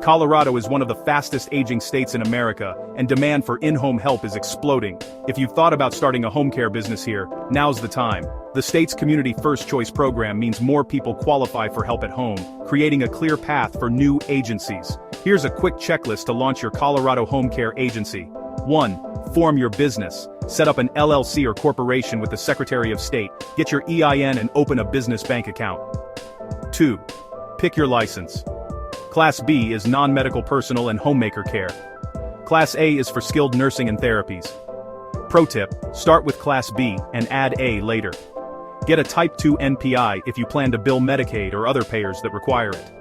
Colorado is one of the fastest aging states in America, and demand for in-home help is exploding. If you've thought about starting a home care business here, now's the time. The state's Community First Choice program means more people qualify for help at home, creating a clear path for new agencies. Here's a quick checklist to launch your Colorado home care agency. 1. Form your business. Set up an LLC or corporation with the Secretary of State, get your EIN and open a business bank account. 2. Pick your license. Class B is non-medical personal and homemaker care. Class A is for skilled nursing and therapies. Pro tip, start with Class B and add A later. Get a Type 2 NPI if you plan to bill Medicaid or other payers that require it.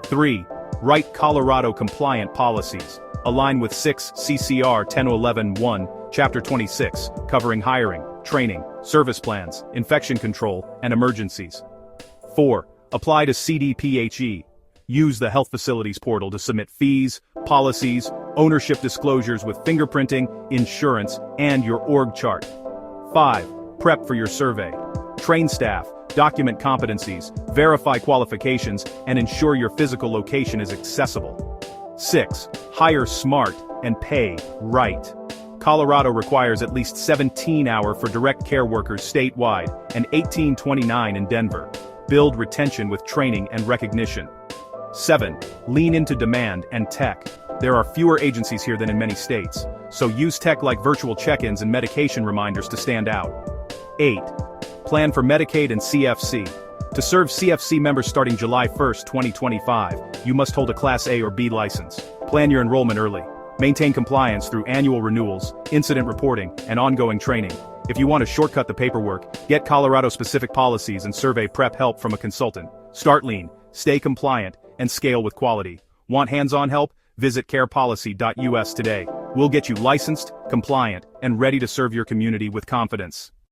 3. Write Colorado-compliant policies. Align with 6 CCR 1011-1, Chapter 26, covering hiring, training, service plans, infection control, and emergencies. 4. Apply to CDPHE. Use the Health Facilities portal to submit fees, policies, ownership disclosures with fingerprinting, insurance, and your org chart. 5. Prep for your survey. Train staff, document competencies, verify qualifications, and ensure your physical location is accessible. 6. Hire smart and pay right. Colorado requires at least 17-hour for direct care workers statewide and 1829 in Denver. Build retention with training and recognition. 7. Lean into demand and tech. There are fewer agencies here than in many states, so use tech like virtual check-ins and medication reminders to stand out. 8. Plan for Medicaid and CFC. To serve CFC members starting July 1, 2025, you must hold a Class A or B license. Plan your enrollment early. Maintain compliance through annual renewals, incident reporting, and ongoing training. If you want to shortcut the paperwork, get Colorado-specific policies and survey prep help from a consultant. Start lean, stay compliant, and scale with quality. Want hands-on help? Visit carepolicy.us today. We'll get you licensed, compliant, and ready to serve your community with confidence.